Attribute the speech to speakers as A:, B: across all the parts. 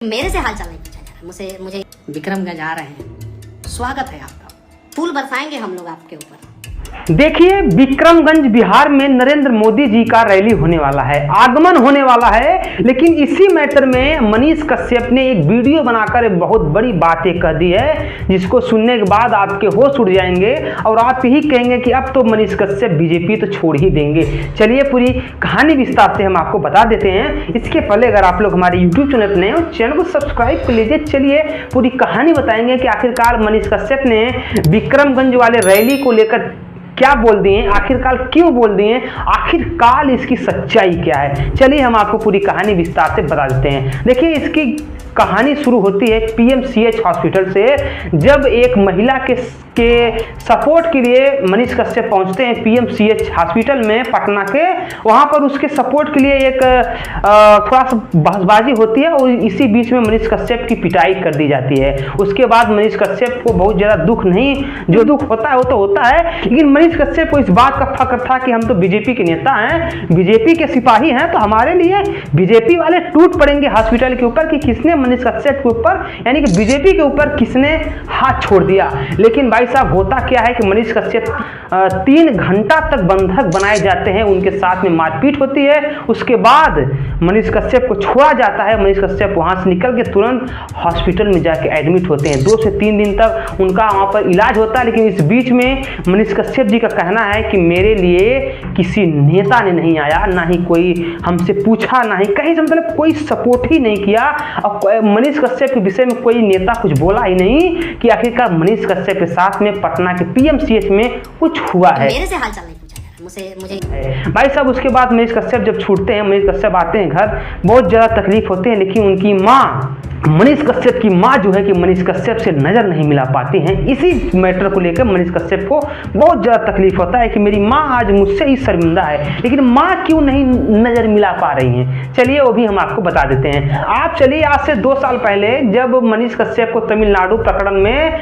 A: मेरे से हाल चाल नहीं पूछा जा रहा, मुझे विक्रमगंज आ रहे हैं, स्वागत है आपका, फूल बरसाएंगे हम लोग आपके ऊपर।
B: देखिए, विक्रमगंज बिहार में नरेंद्र मोदी जी का रैली होने वाला है, आगमन होने वाला है। लेकिन इसी मैटर में मनीष कश्यप ने एक वीडियो बनाकर एक बहुत बड़ी बातें कह दी है, जिसको सुनने के बाद आपके होश उड़ जाएंगे और आप यही कहेंगे कि अब तो मनीष कश्यप बीजेपी तो छोड़ ही देंगे। चलिए पूरी कहानी विस्तार से हम आपको बता देते हैं। इसके पहले अगर आप लोग हमारे यूट्यूब चैनल पर नए हो, चैनल को सब्सक्राइब कर लीजिए। चलिए पूरी कहानी बताएंगे कि आखिरकार मनीष कश्यप ने विक्रमगंज वाले रैली को लेकर क्या बोल दिए, आखिरकार क्यों बोल दिए, आखिरकार इसकी सच्चाई क्या है। चलिए हम आपको पूरी कहानी विस्तार से बता देते हैं। देखिए, इसकी कहानी शुरू होती है पीएमसीएच हॉस्पिटल से, जब एक महिला के सपोर्ट के लिए मनीष कश्यप पहुंचते हैं पीएमसीएच हॉस्पिटल में पटना के। वहां पर उसके सपोर्ट के लिए एक थोड़ा सा बहसबाजी होती है और इसी बीच में मनीष कश्यप की पिटाई कर दी जाती है। उसके बाद मनीष कश्यप को बहुत ज़्यादा दुख नहीं, जो दुख होता है वो तो होता है, लेकिन मनीष कश्यप को इस बात का फक्र था कि हम तो बीजेपी के नेता हैं, बीजेपी के सिपाही हैं, तो हमारे लिए बीजेपी वाले टूट पड़ेंगे हॉस्पिटल के ऊपर कि किसने मनीष कश्यप के ऊपर, यानी कि बीजेपी के ऊपर किसने हाथ छोड़ दिया। लेकिन भाई साहब, होता क्या है कि मनीष कश्यप 3 घंटा तक बंधक बनाए जाते हैं, उनके साथ में मारपीट होती है। उसके बाद मनीष कश्यप को छोड़ा जाता है। मनीष कश्यप वहां से निकल के तुरंत हॉस्पिटल में जाके एडमिट होते हैं। 2 से 3 दिन तक उनका वहां पर इलाज होता है। लेकिन इस बीच में मनीष कश्यप जी का कहना है कि मेरे लिए किसी नेता ने नहीं आया, ना ही कोई हमसे पूछा, ना ही कहीं से मतलब कोई सपोर्ट ही नहीं किया। और मनीष कश्यप के विषय में कोई नेता कुछ बोला ही नहीं कि आखिरकार मनीष कश्यप के साथ में पटना के पीएमसीएच में कुछ हुआ है।
A: मेरे से हाल चाल नहीं पूछा जा रहा, मुझे
B: भाई साहब, उसके बाद मनीष कश्यप जब छूटते हैं, मनीष कश्यप आते हैं घर, बहुत ज़्यादा तकलीफ होती है। लेकिन उनकी माँ, मनीष कश्यप की माँ जो है कि मनीष कश्यप से नज़र नहीं मिला पाती हैं। इसी मैटर को लेकर मनीष कश्यप को बहुत ज़्यादा तकलीफ होता है कि मेरी माँ आज मुझसे ही शर्मिंदा है, लेकिन माँ क्यों नहीं नज़र मिला पा रही हैं। चलिए वो भी हम आपको बता देते हैं। आप चलिए आज से 2 साल पहले जब मनीष कश्यप को तमिलनाडु प्रकरण में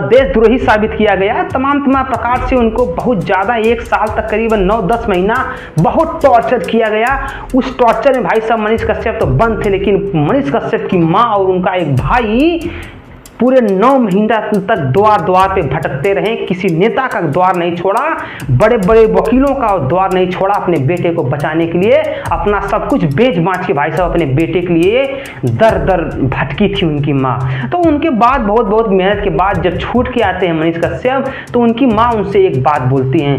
B: देशद्रोही साबित किया गया, तमाम प्रकार से उनको बहुत ज़्यादा 1 साल तक करीबन 9-10 महीना बहुत टॉर्चर किया गया। उस टॉर्चर में भाई साहब मनीष कश्यप तो बंद थे, लेकिन मनीष कश्यप की माँ और उनका एक भाई पूरे 9 महीना तक द्वार द्वार पे भटकते रहे, किसी नेता का द्वार नहीं छोड़ा, बड़े बड़े वकीलों का द्वार नहीं छोड़ा। अपने बेटे को बचाने के लिए अपना सब कुछ बेच बाँच के भाई साहब अपने बेटे के लिए दर दर भटकी थी उनकी माँ। तो उनके बाद बहुत मेहनत के बाद जब छूट के आते हैं मनीष कश्यप, तो उनकी माँ उनसे एक बात बोलती हैं,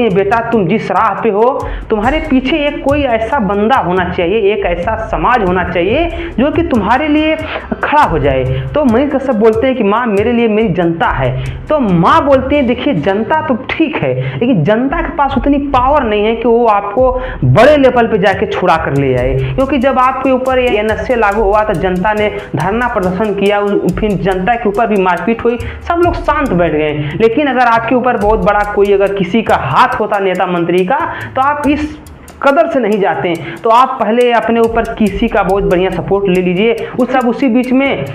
B: बेटा तुम जिस राह पे हो, तुम्हारे पीछे एक कोई ऐसा बंदा होना चाहिए, एक ऐसा समाज होना चाहिए जो कि तुम्हारे लिए खड़ा हो जाए। तो मनीष कश्यप बोलते हैं कि माँ मेरे लिए मेरी जनता है। तो माँ बोलते हैं देखिए, जनता तो ठीक है, लेकिन जनता के पास उतनी पावर नहीं है कि वो आपको बड़े लेवल पे जाके छुड़ा कर ले जाए। क्योंकि जब आपके ऊपर ये एनएसए लागू हुआ तो जनता ने धरना प्रदर्शन किया, फिर जनता के ऊपर भी मारपीट हुई, सब लोग शांत बैठ गए। लेकिन अगर आपके ऊपर बहुत बड़ा कोई अगर किसी का हाथ होता नेता मंत्री का, तो आप इस कदर से नहीं जाते हैं। तो आप पहले अपने ऊपर किसी का बहुत बढ़िया सपोर्ट ले लीजिए। उसी बीच में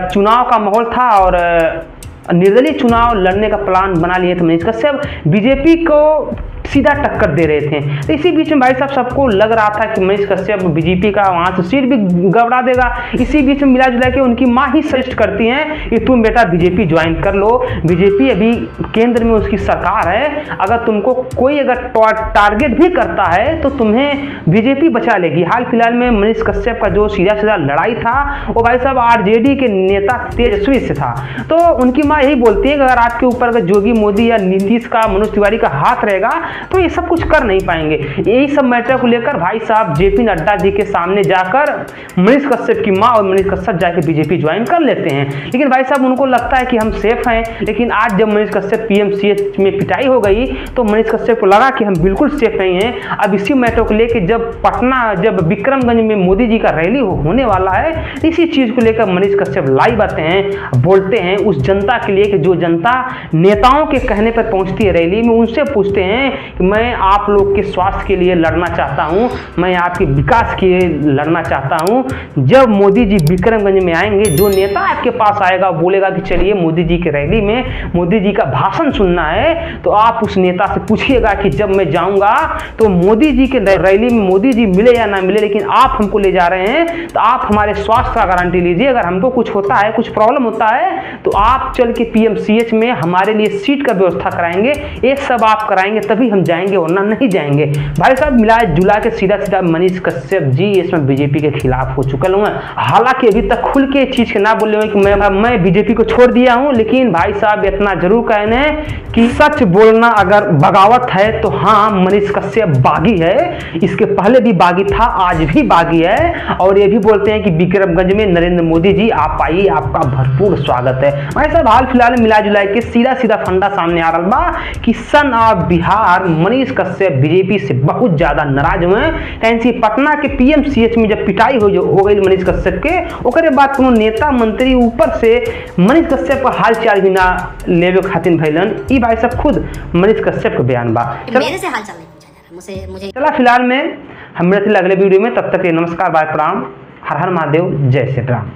B: चुनाव का माहौल था और निर्दलीय चुनाव लड़ने का प्लान बना लिए थे मनीष कश्यप, बीजेपी को सीधा टक्कर दे रहे थे। तो इसी बीच में भाई साहब सबको लग रहा था कि मनीष कश्यप बीजेपी का वहां से सीट भी गड़बड़ा देगा। इसी बीच में मिला जुला के उनकी माँ ही सजेस्ट करती हैं कि तुम बेटा बीजेपी ज्वाइन कर लो, बीजेपी अभी केंद्र में उसकी सरकार है, अगर तुमको कोई अगर टारगेट भी करता है तो तुम्हें बीजेपी बचा लेगी। हाल फिलहाल में मनीष कश्यप का जो सीधा लड़ाई था वो भाई साहब आरजेडी के नेता तेजस्वी से था। तो उनकी माँ यही बोलती है कि अगर आपके ऊपर अगर जोगी मोदी या नीतीश का, मनोज तिवारी का हाथ रहेगा तो ये सब कुछ कर नहीं पाएंगे। यही सब मैटर को लेकर भाई साहब जेपी नड्डा जी के सामने जाकर मनीष कश्यप की मां और मनीष कश्यप जाकर बीजेपी ज्वाइन कर लेते हैं। लेकिन भाई साहब उनको लगता है कि हम सेफ हैं। लेकिन आज जब मनीष कश्यप पीएमसीएच में पिटाई हो गई तो मनीष कश्यप को लगा कि हम बिल्कुल सेफ नहीं हैं। अब इसी मैटर को लेकर जब विक्रमगंज में मोदी जी का रैली होने वाला है, इसी चीज को लेकर मनीष कश्यप लाइव आते हैं, बोलते हैं उस जनता के लिए कि जो जनता नेताओं के कहने पर पहुंचती है रैली में, उनसे पूछते हैं कि मैं आप लोग के स्वास्थ्य के लिए लड़ना चाहता हूं, मैं आपके विकास के लिए लड़ना चाहता हूं। जब मोदी जी विक्रमगंज में आएंगे, जो नेता आपके पास आएगा बोलेगा कि चलिए मोदी जी के रैली में मोदी जी का भाषण सुनना है, तो आप उस नेता से पूछिएगा कि जब मैं जाऊंगा तो मोदी जी के रैली में मोदी जी मिले या ना मिले, लेकिन आप हमको ले जा रहे हैं तो आप हमारे स्वास्थ्य का गारंटी लीजिए। अगर हमको कुछ होता है, कुछ प्रॉब्लम होता है, तो आप चल के पीएमसीएच में हमारे लिए सीट का व्यवस्था कराएंगे, ये सब आप कराएंगे तभी हम जाएंगे, वरना नहीं जाएंगे। भाई साहब मिला जुला के सीधा सीधा मनीष कश्यप जी इसमें बीजेपी के खिलाफ हो चुके हैं। हालांकि अभी तक खुल के चीज के ना बोले हुए कि मैं बीजेपी को छोड़ दिया हूं, लेकिन भाई साहब इतना जरूर कहने कि सच बोलना अगर बगावत है तो हाँ, मनीष कश्यप बागी है, इसके पहले भी बागी था, आज भी बागी है। और ये भी बोलते हैं कि विक्रमगंज में नरेंद्र मोदी जी आप आइए, आपका भरपूर स्वागत है। भाई साहब हाल फिलहाल मिला जुला के सीधा सीधा फंडा सामने आ रहा बा कि son of Bihar Manish Kashyap BJP से बहुत ज्यादा नाराज हुए। कैंसी पटना के पीएमसीएच में जब पिटाई हो गई मनीष कश्यप के, ओकरे बाद कोनो नेता मंत्री ऊपर से मनीष कश्यप का हाल चाल भी ना लेवे खातिर भैलन। ई भाई साहब खुद मनीष कश्यप का बयान बा।
A: मेरे से हाल चाल नहीं पूछा जा रहा, मुझे
B: चला फिलहाल में हम मिलते अगले वीडियो में, तब तक के नमस्कार, बाय, प्रणाम, हर हर महादेव, जय श्री राम।